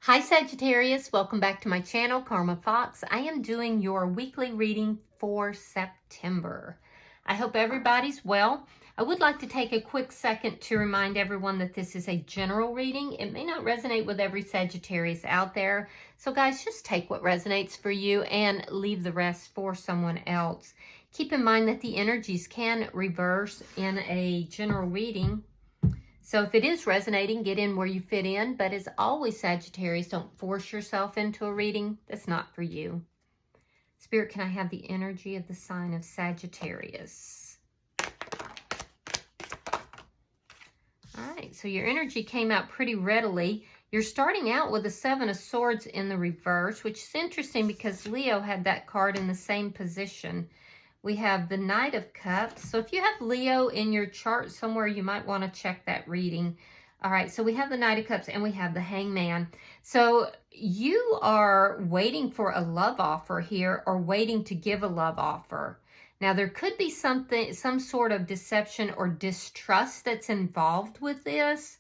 Hi Sagittarius, welcome back to my channel, Karma Fox. I am doing your weekly reading for September. I hope everybody's well. I would like to take a quick second to remind everyone that this is a general reading. It may not resonate with every Sagittarius out there. So guys, just take what resonates for you and leave the rest for someone else. Keep in mind that the energies can reverse in a general reading. So if it is resonating, get in where you fit in. But as always, Sagittarius, don't force yourself into a reading. That's not for you. Spirit, can I have the energy of the sign of Sagittarius? All right, so your energy came out pretty readily. You're starting out with the Seven of Swords in the reverse, which is interesting because Leo had that card in the same position. We have the Knight of Cups. So if you have Leo in your chart somewhere, you might want to check that reading. All right, so we have the Knight of Cups and we have the Hangman. So you are waiting for a love offer here or waiting to give a love offer. Now, there could be some sort of deception or distrust that's involved with this.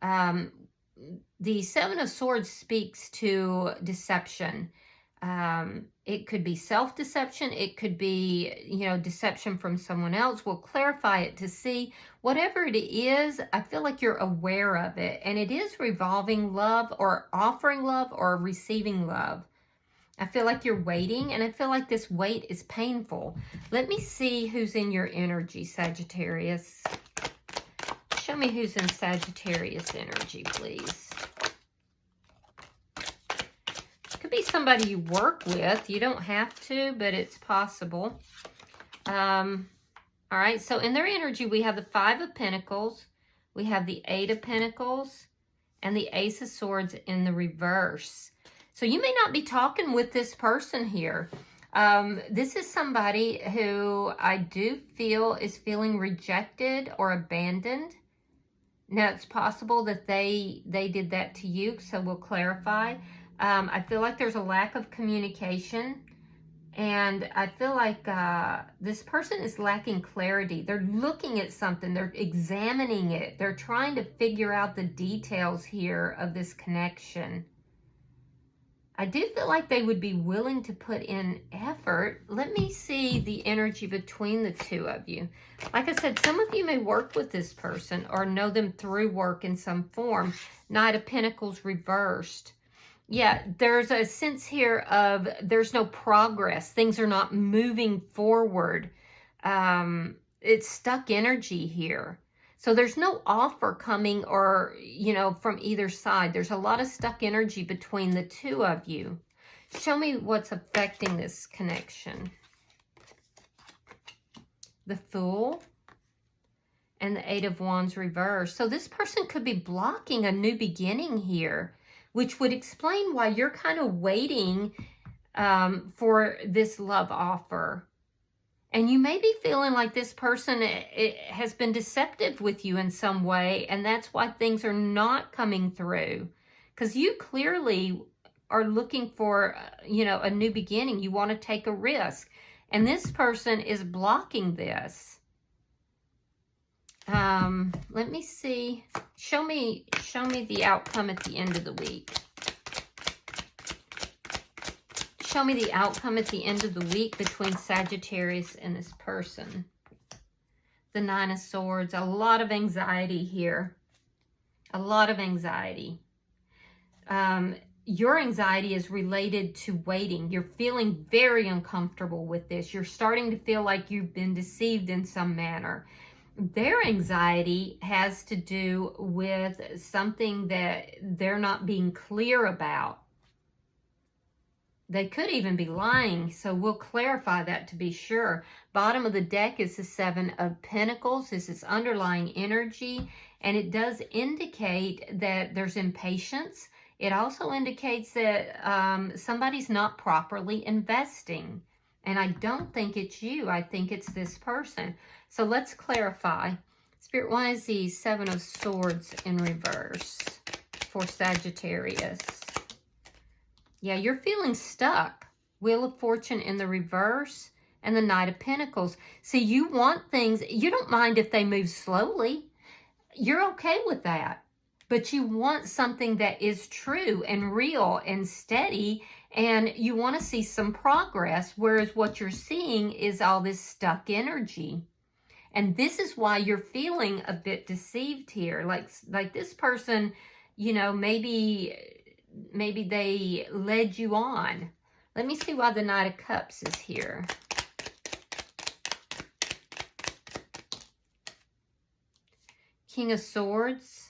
The Seven of Swords speaks to deception. It could be self-deception. It could be, deception from someone else. We'll clarify it to see. Whatever it is, I feel like you're aware of it. And it is revolving love or offering love or receiving love. I feel like you're waiting, and I feel like this wait is painful. Let me see who's in your energy, Sagittarius. Show me who's in Sagittarius energy, please. Could be somebody you work with. You don't have to, but it's possible. All right, so in their energy, we have the Five of Pentacles, we have the Eight of Pentacles, and the Ace of Swords in the reverse. So you may not be talking with this person here. This is somebody who I do feel is feeling rejected or abandoned. Now, it's possible that they did that to you, so we'll clarify. I feel like there's a lack of communication, and I feel like this person is lacking clarity. They're looking at something. They're examining it. They're trying to figure out the details here of this connection. I do feel like they would be willing to put in effort. Let me see the energy between the two of you. Like I said, some of you may work with this person or know them through work in some form. Knight of Pentacles reversed. Yeah, there's a sense here of there's no progress. Things are not moving forward. It's stuck energy here. So there's no offer coming or, from either side. There's a lot of stuck energy between the two of you. Show me what's affecting this connection. The Fool and the Eight of Wands reversed. So this person could be blocking a new beginning here, which would explain why you're kind of waiting for this love offer. And you may be feeling like this person has been deceptive with you in some way, and that's why things are not coming through. Because you clearly are looking for, a new beginning. You want to take a risk. And this person is blocking this. Let me see. Show me the outcome at the end of the week. Show me the outcome at the end of the week between Sagittarius and this person. The Nine of Swords. A lot of anxiety here. A lot of anxiety. Your anxiety is related to waiting. You're feeling very uncomfortable with this. You're starting to feel like you've been deceived in some manner. Their anxiety has to do with something that they're not being clear about. They could even be lying, so we'll clarify that to be sure. Bottom of the deck is the Seven of Pentacles. This is underlying energy, and it does indicate that there's impatience. It also indicates that somebody's not properly investing. And I don't think it's you. I think it's this person. So let's clarify. Spirit, why is the Seven of Swords in reverse for Sagittarius? Yeah, you're feeling stuck. Wheel of Fortune in the reverse and the Knight of Pentacles. See, you want things. You don't mind if they move slowly. You're okay with that. but you want something that is true and real and steady, and you want to see some progress, whereas what you're seeing is all this stuck energy. And this is why you're feeling a bit deceived here. Like this person, you know, maybe they led you on. Let me see why the Knight of Cups is here. King of Swords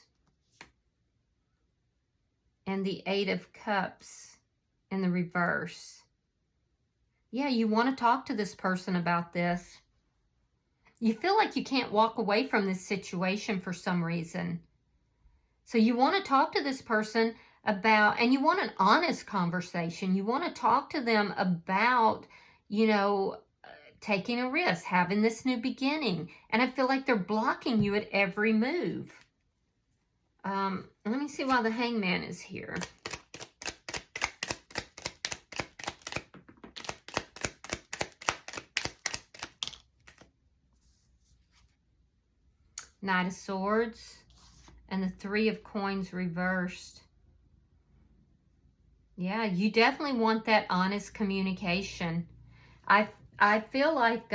and the Eight of Cups in the reverse. Yeah, you want to talk to this person about this. You feel like you can't walk away from this situation for some reason. So you want to talk to this person about, and you want an honest conversation. You want to talk to them about, you know, taking a risk, having this new beginning. And I feel like they're blocking you at every move. Let me see why the Hangman is here. Knight of Swords and the Three of Coins reversed. Yeah, you definitely want that honest communication. I feel like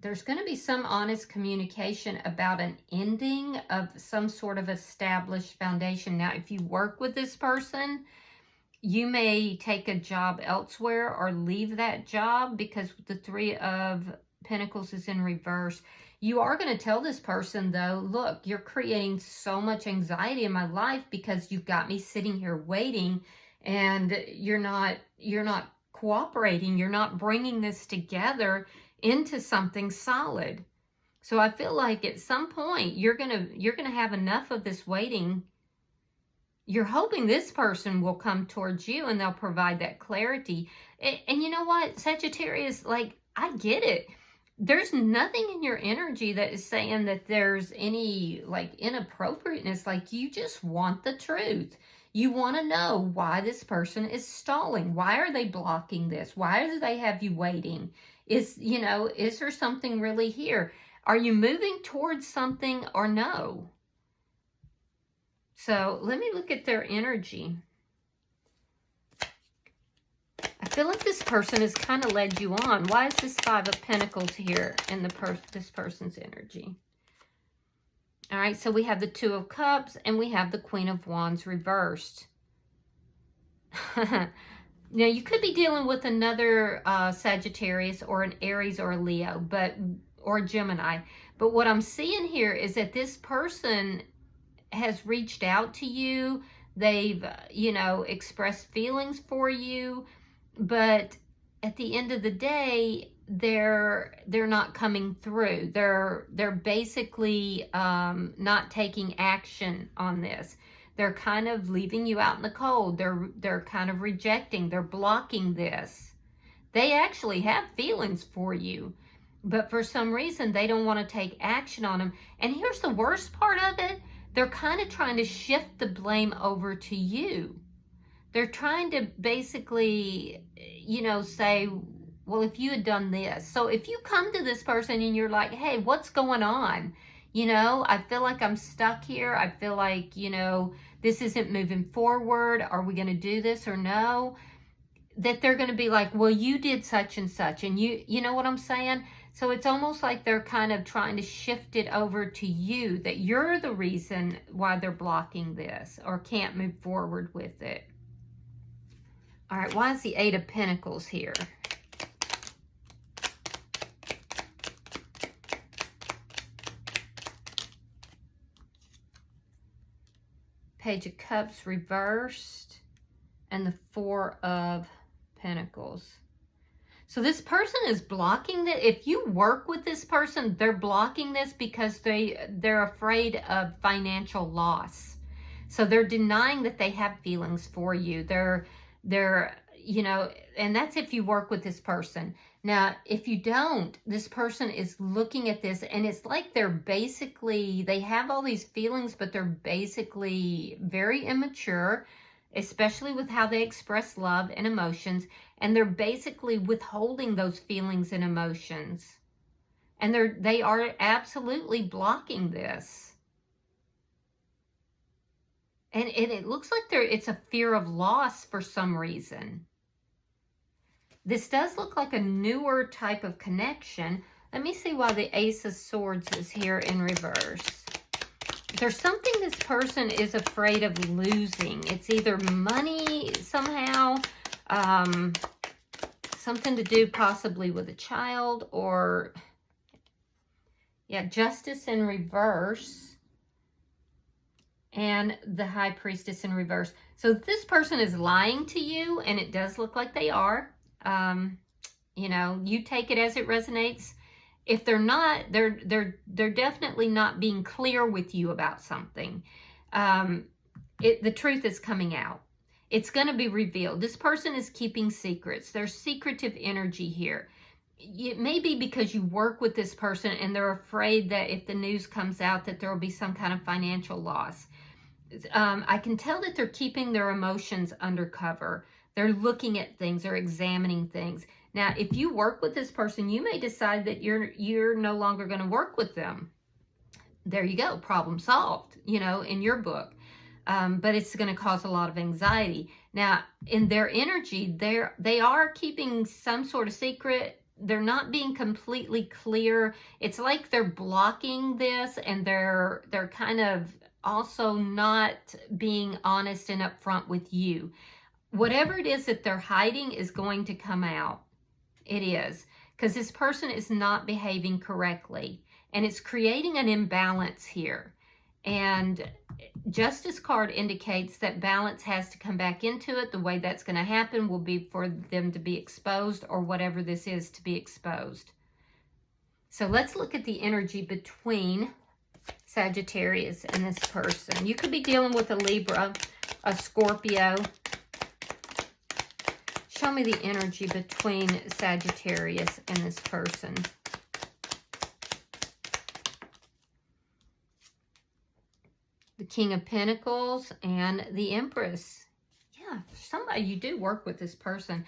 there's going to be some honest communication about an ending of some sort of established foundation. Now, if you work with this person, you may take a job elsewhere or leave that job, because the Three of Pentacles is in reverse. You are going to tell this person, though, look, you're creating so much anxiety in my life because you've got me sitting here waiting, and you're not cooperating. You're not bringing this together into something solid. So I feel like at some point you're going to have enough of this waiting. You're hoping this person will come towards you and they'll provide that clarity. And you know what, Sagittarius, like, I get it. There's nothing in your energy that is saying that there's any like inappropriateness. Like, you just want the truth. You want to know why this person is stalling. Why are they blocking this? Why do they have you waiting? Is there something really here? Are you moving towards something or no? So let me look at their energy. I feel like this person has kind of led you on. Why is this Five of Pentacles here in this person's energy? All right, so we have the Two of Cups and we have the Queen of Wands reversed. Now, you could be dealing with another Sagittarius or an Aries or a Leo, or a Gemini. But what I'm seeing here is that this person has reached out to you. They've, expressed feelings for you. But at the end of the day, they're not coming through. They're basically not taking action on this. They're kind of leaving you out in the cold. They're kind of rejecting. They're blocking this. They actually have feelings for you, but for some reason they don't want to take action on them. And here's the worst part of it. They're kind of trying to shift the blame over to you. They're trying to basically, say, well, if you had done this. So if you come to this person and you're like, hey, what's going on? I feel like I'm stuck here. I feel like, this isn't moving forward. Are we going to do this or no? That they're going to be like, well, you did such and such. And you know what I'm saying? So it's almost like they're kind of trying to shift it over to you, that you're the reason why they're blocking this or can't move forward with it. All right, why is the Eight of Pentacles here? Page of Cups reversed and the Four of Pentacles. So this person is blocking that. If you work with this person, they're blocking this because they're afraid of financial loss. So they're denying that they have feelings for you. They're and that's if you work with this person. Now, if you don't, this person is looking at this and it's like they have all these feelings, but they're basically very immature, especially with how they express love and emotions. And they're basically withholding those feelings and emotions. And they are absolutely blocking this. And it looks like it's a fear of loss for some reason. This does look like a newer type of connection. Let me see why the Ace of Swords is here in reverse. There's something this person is afraid of losing. It's either money somehow, something to do possibly with a child, or, yeah, Justice in reverse, and the High Priestess in reverse. So this person is lying to you, and it does look like they are. You know, you take it as it resonates. If they're not, they're definitely not being clear with you about something. The truth is coming out. It's going to be revealed. This person is keeping secrets. There's secretive energy here. It may be because you work with this person and they're afraid that if the news comes out that there will be some kind of financial loss. I can tell that they're keeping their emotions undercover. They're looking at things, they're examining things. Now, if you work with this person, you may decide that you're no longer going to work with them. There you go, problem solved, you know, in your book. But it's going to cause a lot of anxiety. Now, in their energy, they are keeping some sort of secret. They're not being completely clear. It's like they're blocking this, and they're kind of also not being honest and upfront with you. Whatever it is that they're hiding is going to come out. It is. Because this person is not behaving correctly. And it's creating an imbalance here. And Justice card indicates that balance has to come back into it. The way that's going to happen will be for them to be exposed, or whatever this is to be exposed. So let's look at the energy between Sagittarius and this person. You could be dealing with a Libra, a Scorpio. Show me the energy between Sagittarius and this person. The King of Pentacles and the Empress. Yeah, somebody, you do work with this person.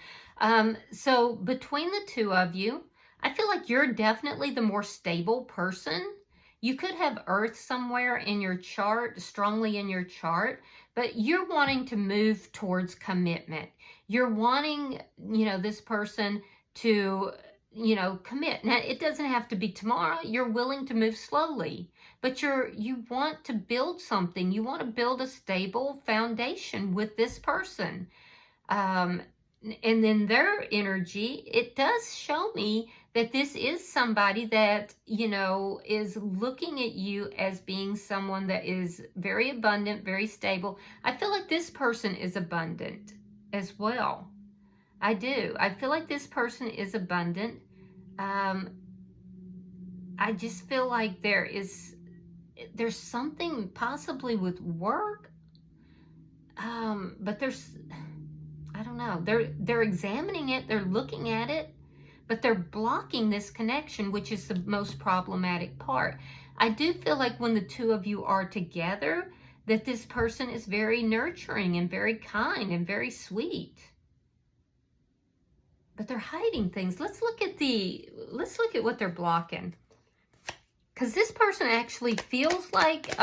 So between the two of you, I feel like you're definitely the more stable person. You could have Earth somewhere in your chart, strongly in your chart, but you're wanting to move towards commitment. You're wanting, you know, this person to, you know, commit. Now, it doesn't have to be tomorrow. You're willing to move slowly, but you want to build something. You want to build a stable foundation with this person. And then their energy, it does show me that this is somebody that, you know, is looking at you as being someone that is very abundant, very stable. I feel like this person is abundant as well. I do. I feel like this person is abundant. I just feel like there's something possibly with work. But I don't know. They're examining it. They're looking at it. But they're blocking this connection, which is the most problematic part. I do feel like when the two of you are together, that this person is very nurturing and very kind and very sweet. But they're hiding things. Let's look at what they're blocking. Because this person actually feels like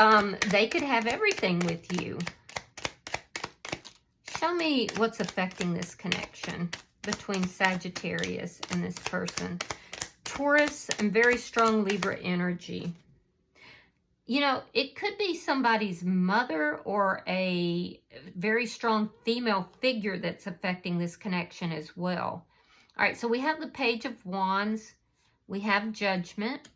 they could have everything with you. Show me what's affecting this connection between Sagittarius and this person. Taurus and very strong Libra energy. You know, it could be somebody's mother or a very strong female figure that's affecting this connection as well. All right, so we have the Page of Wands, we have Judgment,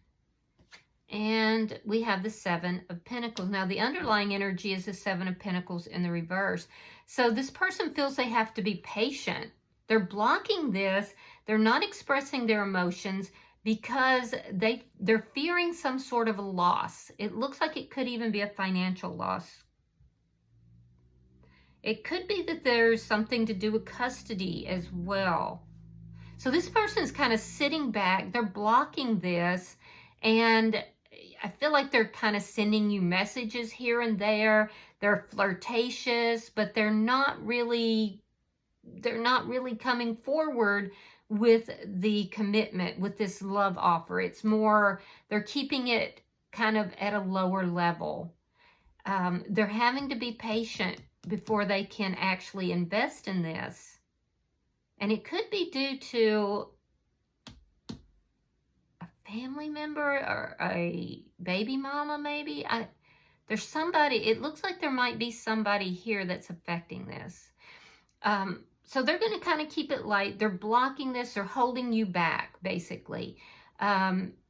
and we have the Seven of Pentacles. Now, the underlying energy is the Seven of Pentacles in the reverse. So this person feels they have to be patient. They're blocking this. They're not expressing their emotions because they're fearing some sort of a loss. It looks like it could even be a financial loss. It could be that there's something to do with custody as well. So this person is kind of sitting back. They're blocking this, and I feel like they're kind of sending you messages here and there. They're flirtatious, but they're not really coming forward with the commitment, with this love offer. It's more, they're keeping it kind of at a lower level. They're having to be patient before they can actually invest in this. And it could be due to a family member or a baby mama, maybe. There's somebody, it looks like there might be somebody here that's affecting this. So they're going to kind of keep it light. They're blocking this. They're holding you back, basically.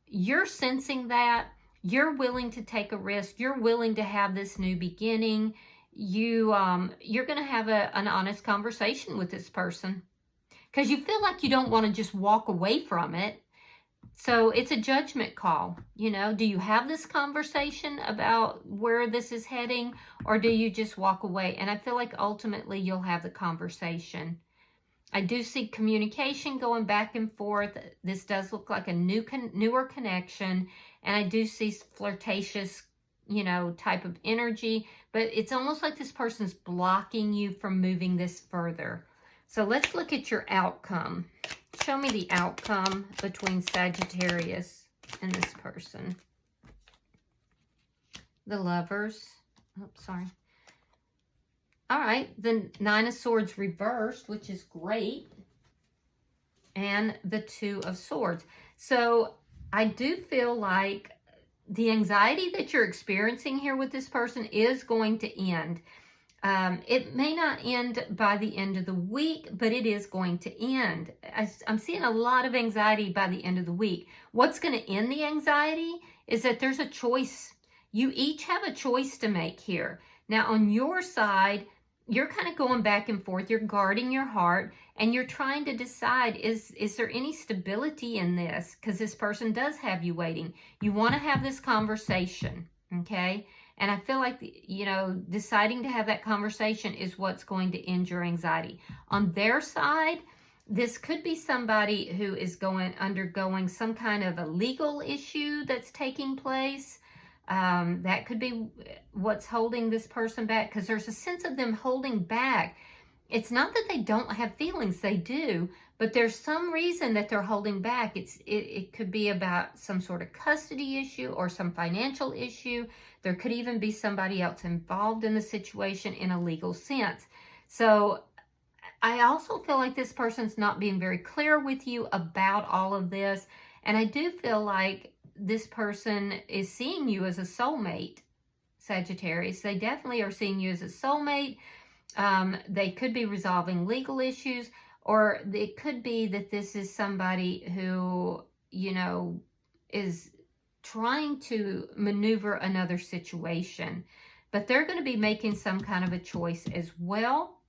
You're sensing that. You're willing to take a risk. You're willing to have this new beginning. You're going to have an honest conversation with this person because you feel like you don't want to just walk away from it. So it's a judgment call. You know, do you have this conversation about where this is heading, or do you just walk away? And I feel like ultimately you'll have the conversation. I do see communication going back and forth. This does look like a newer connection. And I do see flirtatious, you know, type of energy. But it's almost like this person's blocking you from moving this further. So let's look at your outcome. Show me the outcome between Sagittarius and this person. The Lovers. Oh, sorry. All right. The Nine of Swords reversed, which is great. And the Two of Swords. So I do feel like the anxiety that you're experiencing here with this person is going to end. It may not end by the end of the week, but it is going to end. I'm seeing a lot of anxiety by the end of the week. What's going to end the anxiety is that there's a choice. You each have a choice to make here. Now, on your side, you're kind of going back and forth. You're guarding your heart, and you're trying to decide, is there any stability in this? Because this person does have you waiting. You want to have this conversation, okay? And I feel like, you know, deciding to have that conversation is what's going to end your anxiety. On their side, this could be somebody who is undergoing some kind of a legal issue that's taking place. That could be what's holding this person back, because there's a sense of them holding back. It's not that they don't have feelings, they do, but there's some reason that they're holding back. It could be about some sort of custody issue or some financial issue. There could even be somebody else involved in the situation in a legal sense. So I also feel like this person's not being very clear with you about all of this. And I do feel like this person is seeing you as a soulmate, Sagittarius. They definitely are seeing you as a soulmate. They could be resolving legal issues, or it could be that this is somebody who, you know, is trying to maneuver another situation. But they're going to be making some kind of a choice as well.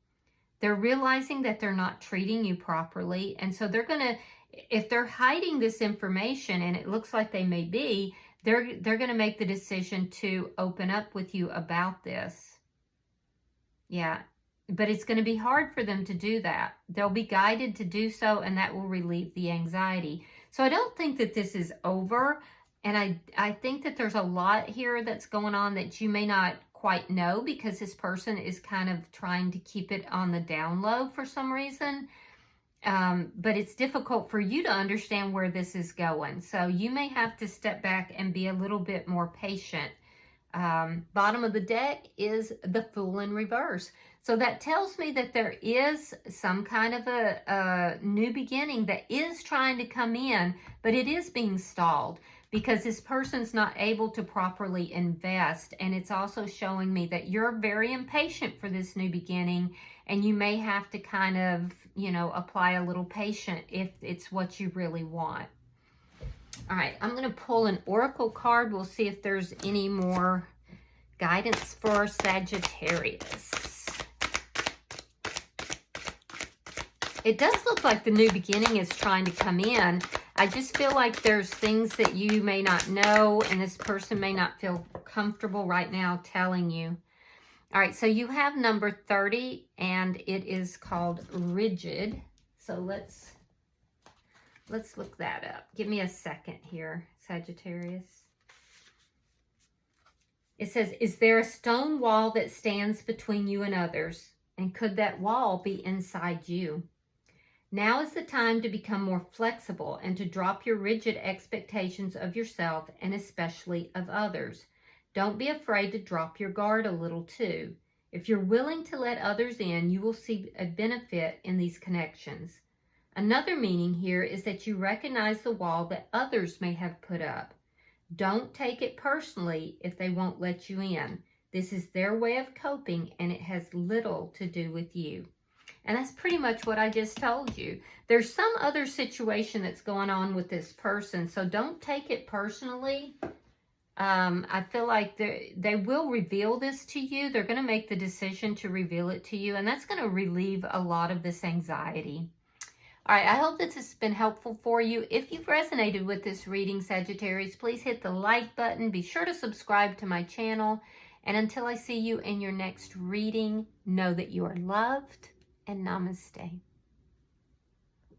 They're realizing that they're not treating you properly. And so they're going to, if they're hiding this information, and it looks like they may be, they're going to make the decision to open up with you about this. Yeah. But it's going to be hard for them to do that. They'll be guided to do so, and that will relieve the anxiety. So I don't think that this is over. And I think that there's a lot here that's going on that you may not quite know, because this person is kind of trying to keep it on the down low for some reason. But it's difficult for you to understand where this is going. So you may have to step back and be a little bit more patient. Bottom of the deck is the Fool in reverse. So that tells me that there is some kind of a new beginning that is trying to come in, but it is being stalled because this person's not able to properly invest. And it's also showing me that you're very impatient for this new beginning, and you may have to kind of, you know, apply a little patience if it's what you really want. All right, I'm going to pull an oracle card. We'll see if there's any more guidance for Sagittarius. It does look like the new beginning is trying to come in. I just feel like there's things that you may not know, and this person may not feel comfortable right now telling you. All right, so you have number 30, and it is called Rigid. So let's look that up. Give me a second here, Sagittarius. It says, is there a stone wall that stands between you and others? And could that wall be inside you? Now is the time to become more flexible and to drop your rigid expectations of yourself and especially of others. Don't be afraid to drop your guard a little too. If you're willing to let others in, you will see a benefit in these connections. Another meaning here is that you recognize the wall that others may have put up. Don't take it personally if they won't let you in. This is their way of coping, and it has little to do with you. And that's pretty much what I just told you. There's some other situation that's going on with this person, so don't take it personally. I feel like they will reveal this to you. They're going to make the decision to reveal it to you, and that's going to relieve a lot of this anxiety. All right, I hope this has been helpful for you. If you've resonated with this reading, Sagittarius, please hit the like button. Be sure to subscribe to my channel. And until I see you in your next reading, know that you are loved, and namaste.